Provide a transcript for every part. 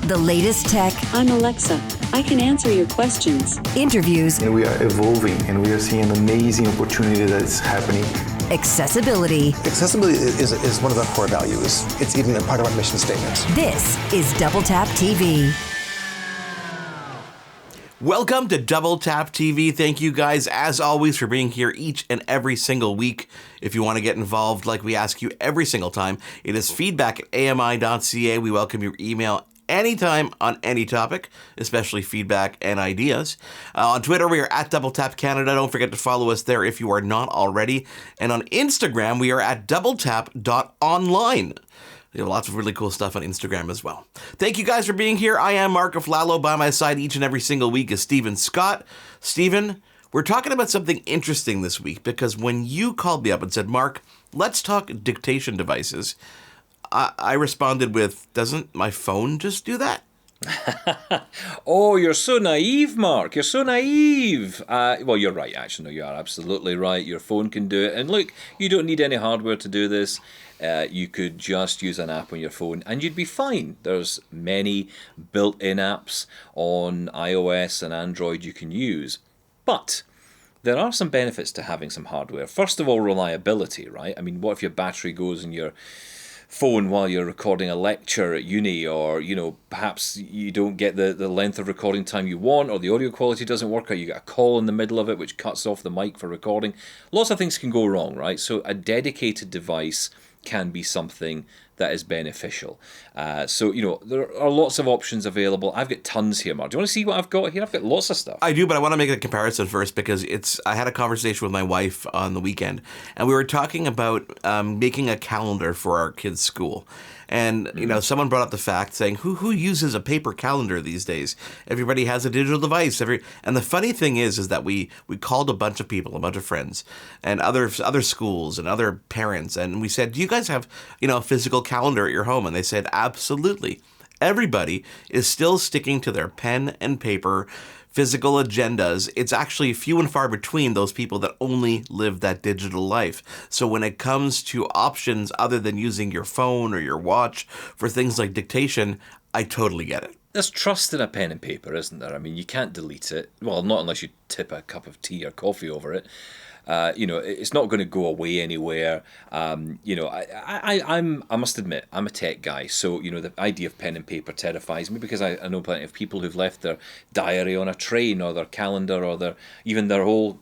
The latest tech. I'm Alexa. I can answer your questions. Interviews. And we are evolving, and we are seeing an amazing opportunity that's happening. Accessibility. Accessibility is one of our core values. It's even a part of our mission statement. This is Double Tap TV. Welcome to Double Tap TV. Thank you guys, as always, for being here each and every single week. If you want to get involved like we ask you every single time, it is feedback@ami.ca. We welcome your email anytime on any topic, especially feedback and ideas. On Twitter, we are at Double Tap Canada. Don't forget to follow us there if you are not already. And on Instagram, we are at doubletap.online. We have lots of really cool stuff on Instagram as well. Thank you guys for being here. I am Mark Aflalo. By my side each and every single week is Stephen Scott. Stephen, we're talking about something interesting this week because when you called me up and said, Mark, let's talk dictation devices, I responded with, doesn't my phone just do that? Oh, you're so naive, Mark. You're so naive. Well, you're right, actually. No, you are absolutely right. Your phone can do it. And look, you don't need any hardware to do this. You could just use an app on your phone and you'd be fine. There's many built-in apps on iOS and Android you can use. But there are some benefits to having some hardware. First of all, reliability, right? I mean, what if your battery goes in your phone while you're recording a lecture at uni, or perhaps you don't get the length of recording time you want, or the audio quality doesn't work out, you get a call in the middle of it which cuts off the mic for recording. Lots of things can go wrong, right? So a dedicated device can be something that is beneficial. So there are lots of options available. I've got tons here, Mark. Do you want to see what I've got here? I've got lots of stuff. I do, but I want to make a comparison first because I had a conversation with my wife on the weekend, and we were talking about making a calendar for our kids' school. And, someone brought up the fact saying, who uses a paper calendar these days? Everybody has a digital device. And the funny thing is that we called a bunch of people, a bunch of friends, and other schools and other parents, and we said, do you guys have, a physical calendar at your home? And they said, absolutely. Everybody is still sticking to their pen and paper physical agendas. It's actually few and far between those people that only live that digital life. So when it comes to options other than using your phone or your watch for things like dictation, I totally get it. There's trust in a pen and paper, isn't there? I mean, you can't delete it. Well, not unless you tip a cup of tea or coffee over it. It's not going to go away anywhere. I must admit, I'm a tech guy, so the idea of pen and paper terrifies me because I know plenty of people who've left their diary on a train, or their calendar, or even their whole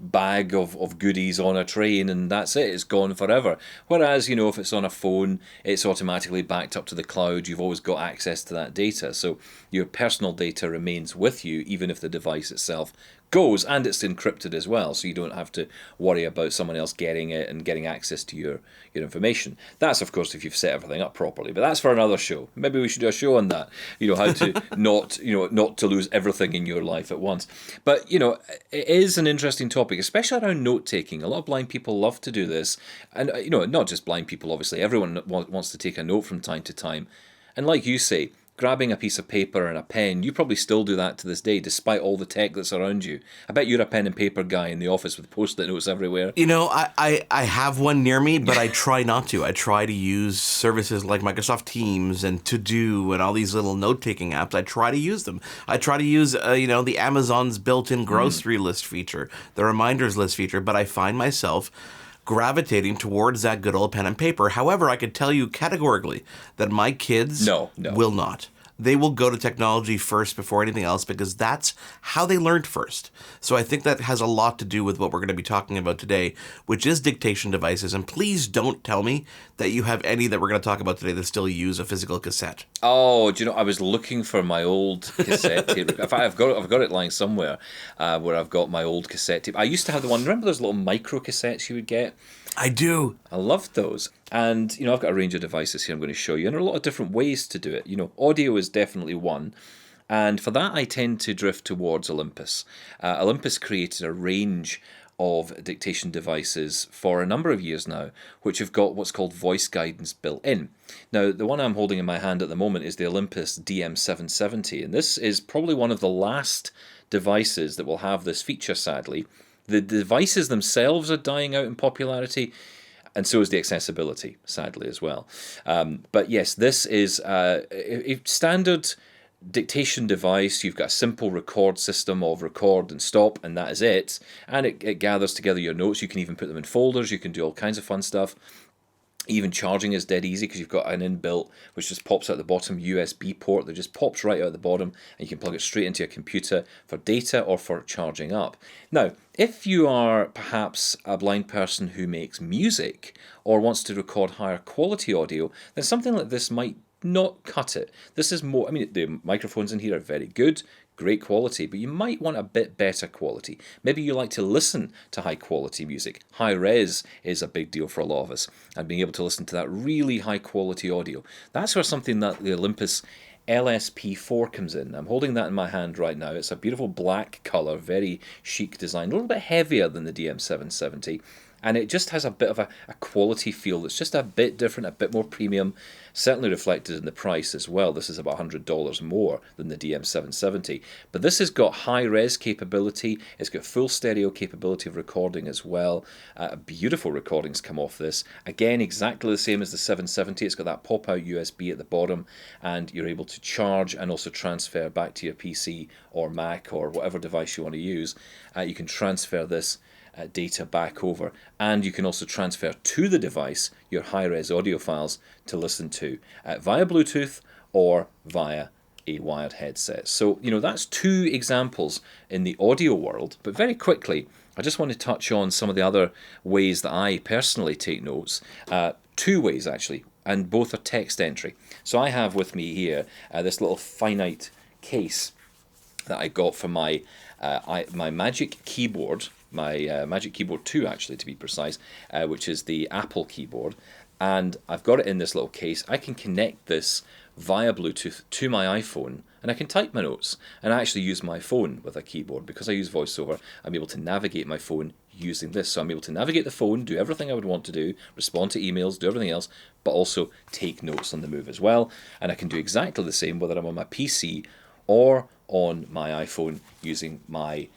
bag of goodies on a train, and that's it. It's gone forever. Whereas if it's on a phone, it's automatically backed up to the cloud. You've always got access to that data, so your personal data remains with you even if the device itself goes, and it's encrypted as well, so you don't have to worry about someone else getting it and getting access to your information. That's, of course, if you've set everything up properly, but that's for another show. Maybe we should do a show on that, how to not to lose everything in your life at once. But, it is an interesting topic, especially around note-taking. A lot of blind people love to do this, and, not just blind people, obviously. Everyone wants to take a note from time to time. And like you say, grabbing a piece of paper and a pen, you probably still do that to this day, despite all the tech that's around you. I bet you're a pen and paper guy in the office with Post-it notes everywhere. I have one near me, but I try not to. I try to use services like Microsoft Teams and To-Do and all these little note-taking apps. I try to use them. I try to use, the Amazon's built-in grocery list feature, the reminders list feature, but I find myself gravitating towards that good old pen and paper. However, I could tell you categorically that my kids will not. They will go to technology first before anything else because that's how they learned first. So I think that has a lot to do with what we're going to be talking about today, which is dictation devices. And please don't tell me that you have any that we're going to talk about today that still use a physical cassette. Oh, do you know, I was looking for my old cassette tape. In fact, I've got it lying somewhere where I've got my old cassette tape. I used to have the one, remember those little micro cassettes you would get? I do. I loved those. And, I've got a range of devices here I'm going to show you, and there are a lot of different ways to do it. Audio is definitely one. And for that, I tend to drift towards Olympus. Olympus created a range of dictation devices for a number of years now, which have got what's called voice guidance built in. Now, the one I'm holding in my hand at the moment is the Olympus DM770, and this is probably one of the last devices that will have this feature, sadly. The devices themselves are dying out in popularity, And so is the accessibility, sadly, as well. But yes, this is a standard dictation device. You've got a simple record system of record and stop, and that is it. And it gathers together your notes. You can even put them in folders. You can do all kinds of fun stuff. Even charging is dead easy because you've got an inbuilt, which just pops out the bottom USB port that just pops right out the bottom, and you can plug it straight into your computer for data or for charging up. Now, if you are perhaps a blind person who makes music or wants to record higher quality audio, then something like this might not cut it. This is more, I mean, the microphones in here are very good, great quality, but you might want a bit better quality. Maybe you like to listen to high quality music. High res is a big deal for a lot of us, and being able to listen to that really high quality audio. That's where something that the Olympus LSP4 comes in. I'm holding that in my hand right now. It's a beautiful black color, very chic design, a little bit heavier than the DM770. And it just has a bit of a quality feel that's just a bit different, a bit more premium, certainly reflected in the price as well. This is about $100 more than the DM770. But this has got high-res capability. It's got full stereo capability of recording as well. Beautiful recordings come off this. Again, exactly the same as the 770. It's got that pop-out USB at the bottom, and you're able to charge and also transfer back to your PC or Mac or whatever device you want to use. You can transfer this data back over, and you can also transfer to the device your high-res audio files to listen to via Bluetooth or via a wired headset. So, that's two examples in the audio world, but very quickly, I just want to touch on some of the other ways that I personally take notes. Two ways, actually, and both are text entry. So I have with me here this little finite case that I got for my Magic Keyboard, my Magic Keyboard 2 actually to be precise, which is the Apple keyboard, and I've got it in this little case. I can connect this via Bluetooth to my iPhone, and I can type my notes, and I actually use my phone with a keyboard. Because I use VoiceOver, I'm able to navigate my phone using this. So I'm able to navigate the phone, do everything I would want to do, respond to emails, do everything else, but also take notes on the move as well. And I can do exactly the same whether I'm on my PC or on my iPhone using my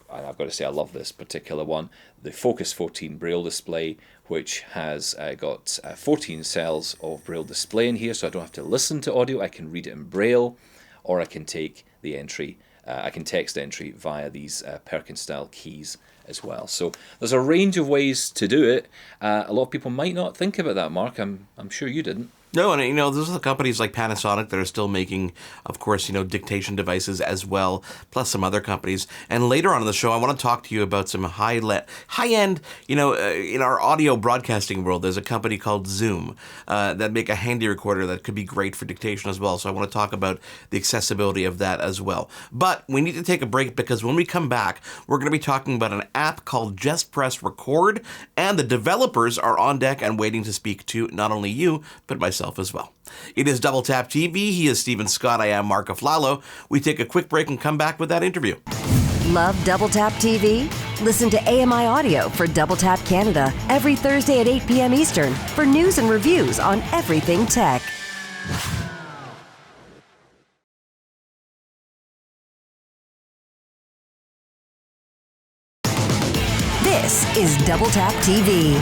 I've got to say I love this particular one, the Focus 14 Braille display, which has got 14 cells of Braille display in here, so I don't have to listen to audio. I can read it in Braille, or I can take the entry, I can text entry via these Perkins style keys as well. So there's a range of ways to do it. A lot of people might not think about that, Mark. I'm sure you didn't. No, and those are the companies like Panasonic that are still making, of course, dictation devices as well, plus some other companies. And later on in the show, I want to talk to you about some high-end, in our audio broadcasting world, there's a company called Zoom that make a handy recorder that could be great for dictation as well. So I want to talk about the accessibility of that as well. But we need to take a break because when we come back, we're going to be talking about an app called Just Press Record, and the developers are on deck and waiting to speak to not only you, but myself as well. It is Double Tap TV. He is Stephen Scott. I am Mark Aflalo. We take a quick break and come back with that interview. Love Double Tap TV? Listen to AMI Audio for Double Tap Canada every Thursday at 8 p.m. Eastern for news and reviews on everything tech. This is Double Tap TV.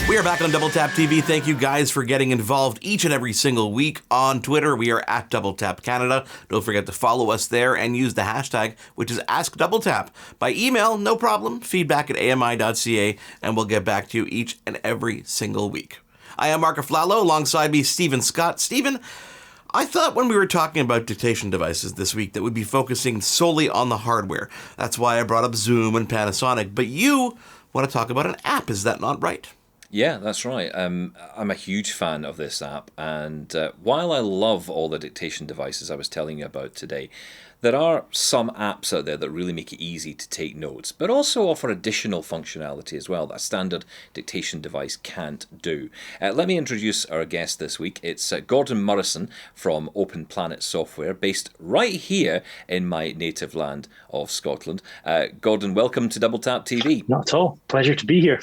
We are back on Double Tap TV. Thank you guys for getting involved each and every single week on Twitter. We are at Double Tap Canada. Don't forget to follow us there and use the hashtag, which is AskDoubleTap. By email, no problem, feedback@ami.ca, and we'll get back to you each and every single week. I am Mark Aflalo, alongside me, Stephen Scott. Stephen, I thought when we were talking about dictation devices this week that we'd be focusing solely on the hardware. That's why I brought up Zoom and Panasonic. But you want to talk about an app, is that not right? Yeah, that's right. I'm a huge fan of this app, and while I love all the dictation devices I was telling you about today, there are some apps out there that really make it easy to take notes, but also offer additional functionality as well that a standard dictation device can't do. Let me introduce our guest this week. It's Gordon Murrison from Open Planet Software, based right here in my native land of Scotland. Gordon, welcome to Double Tap TV. Not at all. Pleasure to be here.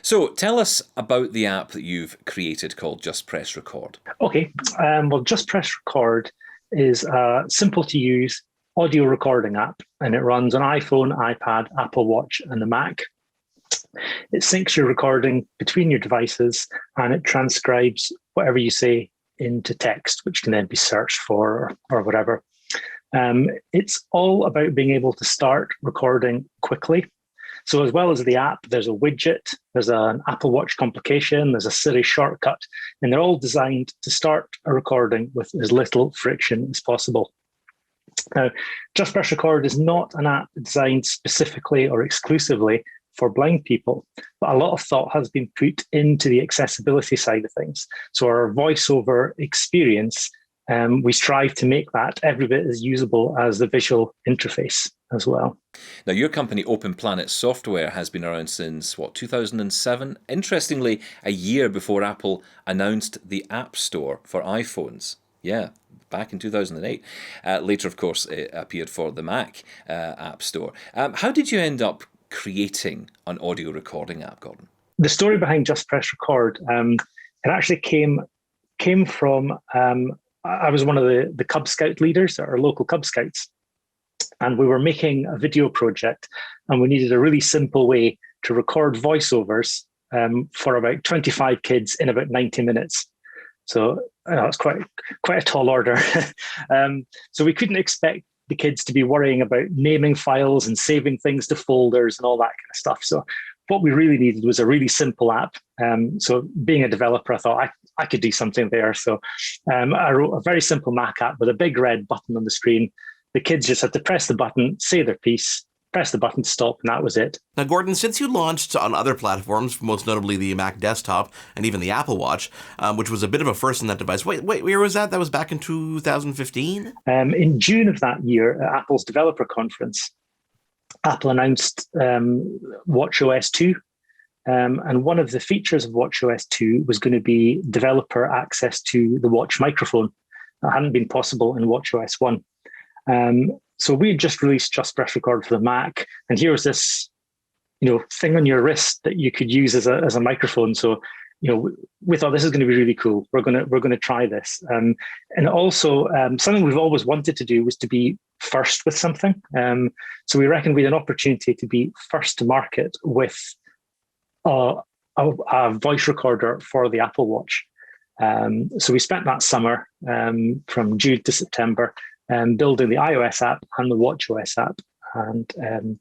So tell us about the app that you've created called Just Press Record. Okay. Well, Just Press Record is a simple to use audio recording app, and it runs on iPhone, iPad, Apple Watch, and the Mac. It syncs your recording between your devices, and it transcribes whatever you say into text, which can then be searched for or whatever. It's all about being able to start recording quickly. So as well as the app, there's a widget, there's an Apple Watch complication, there's a Siri shortcut, and they're all designed to start a recording with as little friction as possible. Now, Just Press Record is not an app designed specifically or exclusively for blind people, but a lot of thought has been put into the accessibility side of things. So our voiceover experience, we strive to make that every bit as usable as the visual interface as well. Now, your company, Open Planet Software, has been around since, 2007? Interestingly, a year before Apple announced the App Store for iPhones. Yeah, back in 2008. Later, of course, it appeared for the Mac App Store. How did you end up creating an audio recording app, Gordon? The story behind Just Press Record, it actually came from, I was one of the Cub Scout leaders, our local Cub Scouts, and we were making a video project, and we needed a really simple way to record voiceovers for about 25 kids in about 90 minutes. So it's quite a tall order. So we couldn't expect the kids to be worrying about naming files and saving things to folders and all that kind of stuff. So what we really needed was a really simple app. So being a developer, I thought I could do something there. So I wrote a very simple Mac app with a big red button on the screen. The kids just had to press the button, say their piece, press the button to stop, and that was it. Now, Gordon, since you launched on other platforms, most notably the Mac desktop and even the Apple Watch, which was a bit of a first in that device. Wait, where was that? That was back in 2015? In June of that year, at Apple's developer conference, Apple announced watchOS 2. And one of the features of watchOS 2 was going to be developer access to the watch microphone. That hadn't been possible in watchOS 1. So we had just released Just Press Record for the Mac, and here was this, thing on your wrist that you could use as a microphone. So, we thought this is going to be really cool. We're going to try this, and also something we've always wanted to do was to be first with something. So we reckoned we had an opportunity to be first to market with a voice recorder for the Apple Watch. So we spent that summer from June to September building the iOS app and the watchOS app, and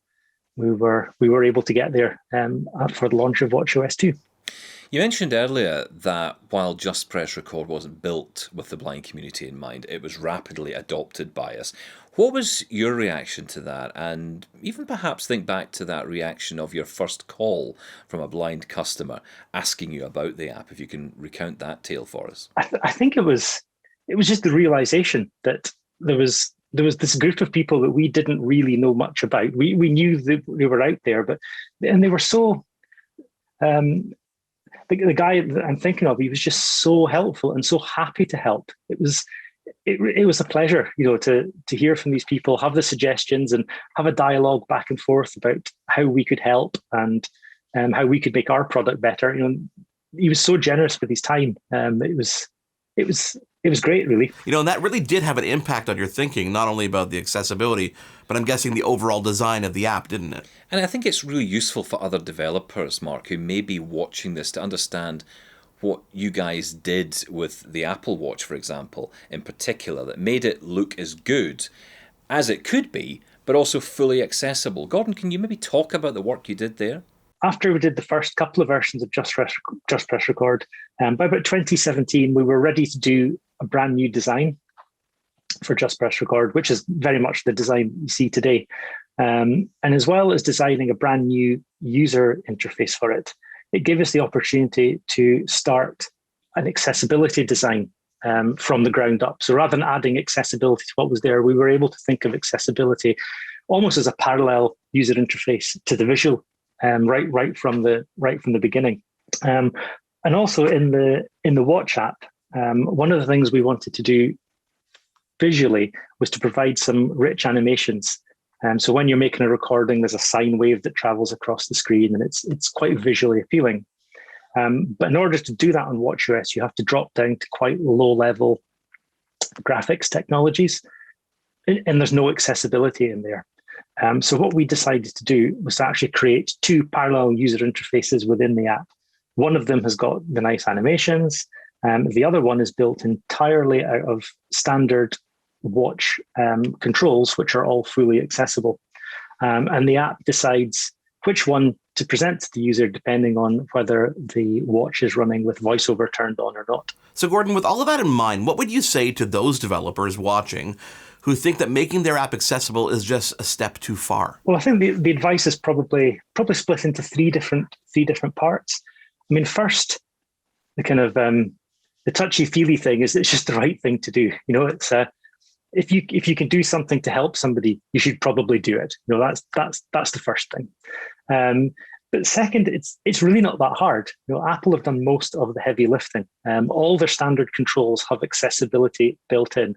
we were able to get there for the launch of watchOS 2. You mentioned earlier that while Just Press Record wasn't built with the blind community in mind, it was rapidly adopted by us. What was your reaction to that? And even perhaps think back to that reaction of your first call from a blind customer asking you about the app, if you can recount that tale for us. I think it was just the realization that there was this group of people that we didn't really know much about. We knew that they were out there, and they were so. The guy that I'm thinking of, he was just so helpful and so happy to help. It was a pleasure, to hear from these people, have the suggestions, and have a dialogue back and forth about how we could help and how we could make our product better. He was so generous with his time. It was great, really. And that really did have an impact on your thinking, not only about the accessibility, but I'm guessing the overall design of the app, didn't it? And I think it's really useful for other developers, Mark, who may be watching this to understand what you guys did with the Apple Watch, for example, in particular, that made it look as good as it could be, but also fully accessible. Gordon, can you maybe talk about the work you did there? After we did the first couple of versions of Just Press Record, by about 2017, we were ready to do a brand new design for Just Press Record, which is very much the design you see today. And as well as designing a brand new user interface for it, it gave us the opportunity to start an accessibility design from the ground up. So rather than adding accessibility to what was there, we were able to think of accessibility almost as a parallel user interface to the visual, right from the beginning. And also in the Watch app, one of the things we wanted to do visually was to provide some rich animations. So when you're making a recording, there's a sine wave that travels across the screen, and it's quite visually appealing. But in order to do that on watchOS, you have to drop down to quite low-level graphics technologies, and there's no accessibility in there. So what we decided to do was to actually create two parallel user interfaces within the app. One of them has got the nice animations. The other one is built entirely out of standard watch controls, which are all fully accessible. And the app decides which one to present to the user depending on whether the watch is running with VoiceOver turned on or not. So, Gordon, with all of that in mind, what would you say to those developers watching who think that making their app accessible is just a step too far? Well, I think the advice is probably split into three different parts. I mean, first, the kind of the touchy-feely thing is it's just the right thing to do. You know, it's if you can do something to help somebody, you should probably do it. You know, that's the first thing. But second, it's really not that hard. You know, Apple have done most of the heavy lifting. All their standard controls have accessibility built in.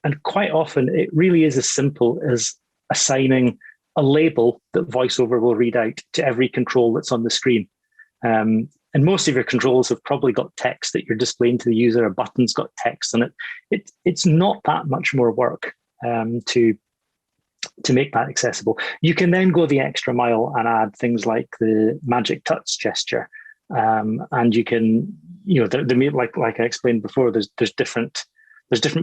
And quite often, it really is as simple as assigning a label that VoiceOver will read out to every control that's on the screen. And most of your controls have probably got text that you're displaying to the user. A button's got text on it. It's not that much more work to make that accessible. You can then go the extra mile and add things like the magic touch gesture. And you can, you know, like I explained before, there's different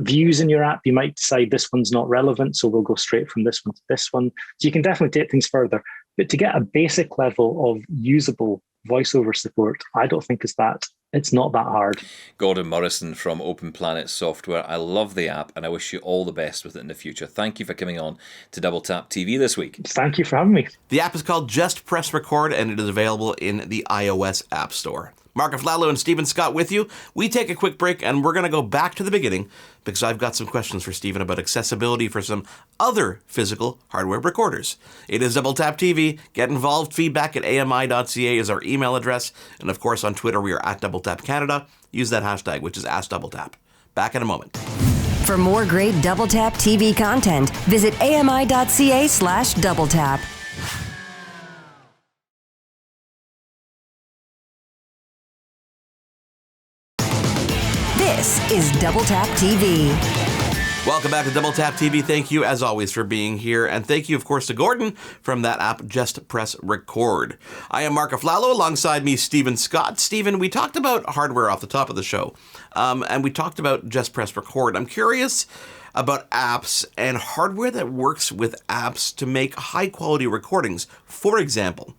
views in your app. You might decide this one's not relevant, so we'll go straight from this one to this one. So you can definitely take things further. But to get a basic level of usable VoiceOver support, I don't think it's not that hard. Gordon Morrison from Open Planet Software. I love the app and I wish you all the best with it in the future. Thank you for coming on to Double Tap TV this week. Thank you for having me. The app is called Just Press Record and it is available in the iOS App Store. Mark Aflalo and Stephen Scott with you. We take a quick break and we're going to go back to the beginning because I've got some questions for Stephen about accessibility for some other physical hardware recorders. It is Double Tap TV. Get involved. Feedback at ami.ca is our email address. And of course on Twitter we are at Double Tap Canada. Use that hashtag, which is AskDoubleTap. Back in a moment. For more great Double Tap TV content, visit ami.ca/doubletap. This is Double Tap TV. Welcome back to Double Tap TV. Thank you, as always, for being here. And thank you, of course, to Gordon from that app, Just Press Record. I am Mark Aflalo, alongside me, Stephen Scott. Stephen, we talked about hardware off the top of the show, and we talked about Just Press Record. I'm curious about apps and hardware that works with apps to make high-quality recordings. For example,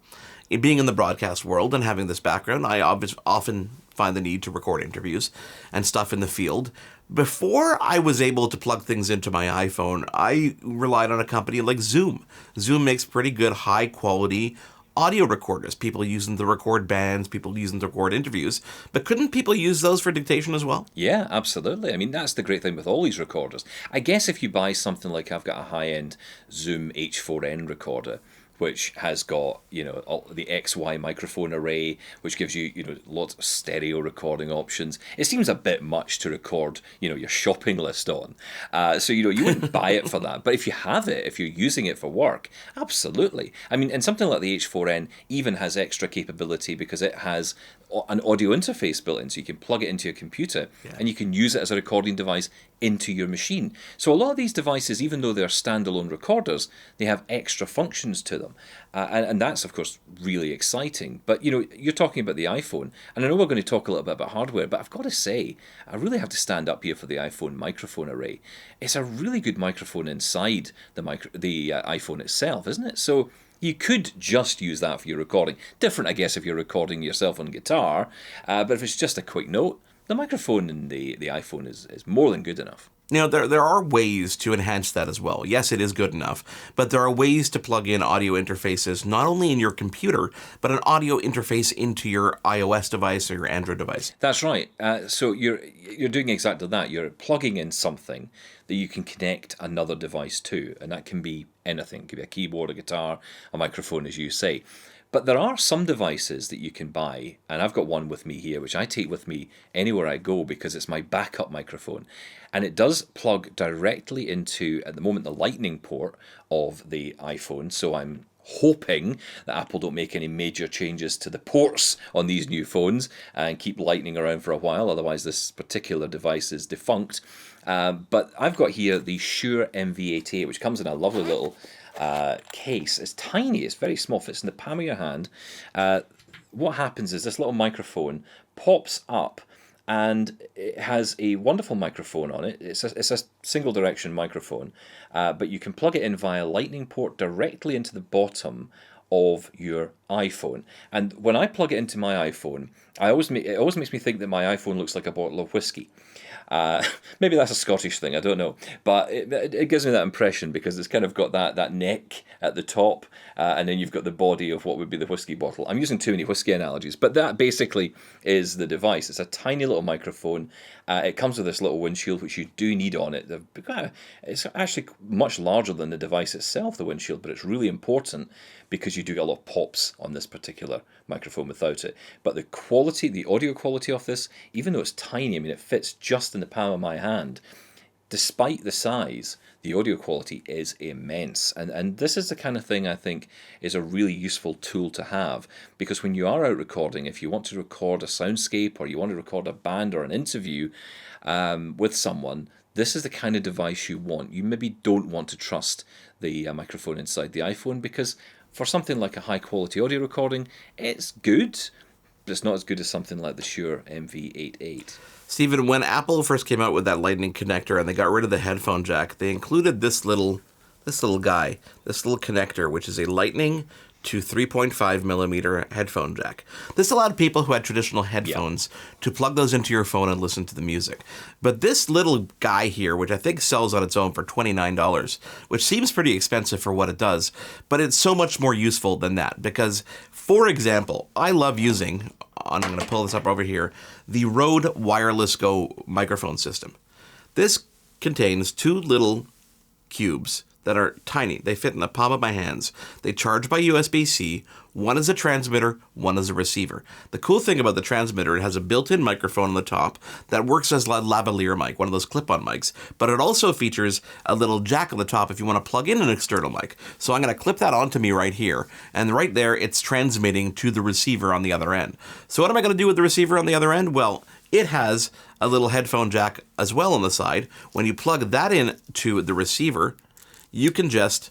being in the broadcast world and having this background, I often find the need to record interviews and stuff in the field. Before I was able to plug things into my iPhone, I relied on a company like Zoom. Zoom makes pretty good high quality audio recorders. People use them to record bands, people use them to record interviews. But couldn't people use those for dictation as well? Yeah, absolutely. I mean, that's the great thing with all these recorders. I guess if you buy something like I've got a high-end Zoom H4n recorder, which has got, you know, all the XY microphone array, which gives you, you know, lots of stereo recording options. It seems a bit much to record, you know, your shopping list on. So, you know, you wouldn't buy it for that. But if you have it, if you're using it for work, absolutely. I mean, and something like the H4n even has extra capability because it has an audio interface built in, so you can plug it into your computer and you can use it as a recording device into your machine. So a lot of these devices, even though they're standalone recorders, they have extra functions to them. And that's, of course, really exciting. But, you know, you're talking about the iPhone, and I know we're going to talk a little bit about hardware, but I've got to say, I really have to stand up here for the iPhone microphone array. It's a really good microphone inside the iPhone itself, isn't it? So you could just use that for your recording. Different, I guess, if you're recording yourself on guitar, but if it's just a quick note, the microphone in the iPhone is more than good enough. You know, there are ways to enhance that as well. Yes, it is good enough, but there are ways to plug in audio interfaces, not only in your computer, but an audio interface into your iOS device or your Android device. That's right. So you're doing exactly that. You're plugging in something that you can connect another device to, and that can be anything. It could be a keyboard, a guitar, a microphone, as you say. But there are some devices that you can buy, and I've got one with me here, which I take with me anywhere I go because it's my backup microphone. And it does plug directly into, at the moment, the lightning port of the iPhone. So I'm hoping that Apple don't make any major changes to the ports on these new phones and keep lightning around for a while. Otherwise, this particular device is defunct. But I've got here the Shure MV88, which comes in a lovely little case. It's tiny, it's very small, fits in the palm of your hand. What happens is this little microphone pops up, and it has a wonderful microphone on it. It's a single direction microphone, but you can plug it in via lightning port directly into the bottom of your iPhone. And when I plug it into my iPhone, it always makes me think that my iPhone looks like a bottle of whiskey. Maybe that's a Scottish thing, I don't know. But it gives me that impression because it's kind of got that neck at the top, and then you've got the body of what would be the whiskey bottle. I'm using too many whiskey analogies, but that basically is the device. It's a tiny little microphone. It comes with this little windshield, which you do need on it. It's actually much larger than the device itself, the windshield, but it's really important because you do get a lot of pops on this particular microphone without it. But the quality, the audio quality of this, even though it's tiny, I mean, it fits just in the palm of my hand, despite the size, the audio quality is immense. And this is the kind of thing I think is a really useful tool to have, because when you are out recording, if you want to record a soundscape or you want to record a band or an interview with someone, this is the kind of device you want. You maybe don't want to trust the microphone inside the iPhone, because for something like a high quality audio recording, it's good, but it's not as good as something like the Shure MV88. Stephen, when Apple first came out with that Lightning connector and they got rid of the headphone jack, they included this little connector, which is a Lightning to 3.5 millimeter headphone jack. This allowed people who had traditional headphones to plug those into your phone and listen to the music. But this little guy here, which I think sells on its own for $29, which seems pretty expensive for what it does, but it's so much more useful than that. Because, for example, I love using, I'm going to pull this up over here, the Rode Wireless Go microphone system. This contains two little cubes that are tiny. They fit in the palm of my hands. They charge by USB-C. One is a transmitter, one is a receiver. The cool thing about the transmitter, it has a built-in microphone on the top that works as a lavalier mic, one of those clip-on mics, but it also features a little jack on the top if you want to plug in an external mic. So I'm going to clip that onto me right here, and right there it's transmitting to the receiver on the other end. So what am I going to do with the receiver on the other end? Well, it has a little headphone jack as well on the side. When you plug that in to the receiver, you can just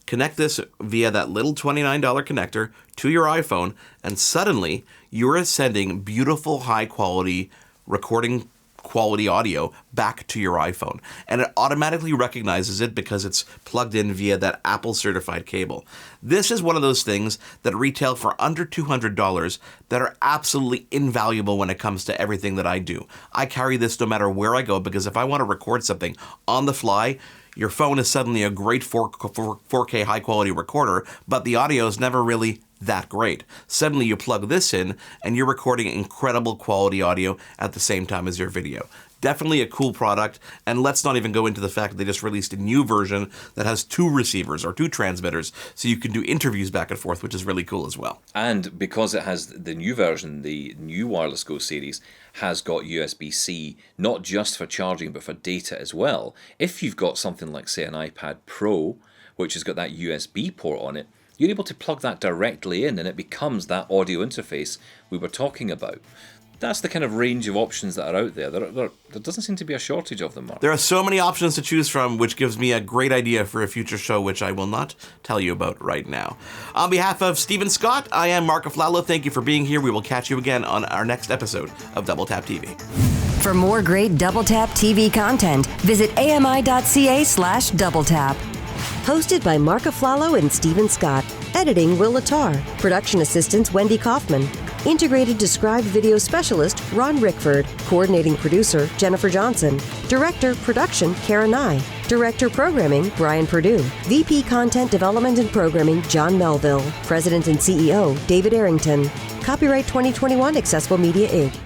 connect this via that little $29 connector to your iPhone, and suddenly you're sending beautiful, high-quality recording quality audio back to your iPhone. And it automatically recognizes it because it's plugged in via that Apple certified cable. This is one of those things that retail for under $200 that are absolutely invaluable when it comes to everything that I do. I carry this no matter where I go, because if I want to record something on the fly, your phone is suddenly a great 4K high quality recorder, but the audio is never really that great. Suddenly you plug this in and you're recording incredible quality audio at the same time as your video. Definitely a cool product, and let's not even go into the fact that they just released a new version that has two receivers or two transmitters, so you can do interviews back and forth, which is really cool as well. And because it has the new version, the new Wireless Go series has got USB-C, not just for charging but for data as well. If you've got something like, say, an iPad Pro, which has got that USB port on it, you're able to plug that directly in and it becomes that audio interface we were talking about. That's the kind of range of options that are out there. There doesn't seem to be a shortage of them, Mark. There are so many options to choose from, which gives me a great idea for a future show, which I will not tell you about right now. On behalf of Stephen Scott, I am Mark Aflalo. Thank you for being here. We will catch you again on our next episode of Double Tap TV. For more great Double Tap TV content, visit ami.ca/doubletap. Hosted by Mark Aflalo and Stephen Scott. Editing Will Latar. Production assistants Wendy Kaufman. Integrated Described Video Specialist Ron Rickford. Coordinating Producer Jennifer Johnson. Director Production Kara Nye. Director Programming Brian Perdue. VP Content Development and Programming John Melville. President and CEO David Arrington. Copyright 2021 Accessible Media Inc.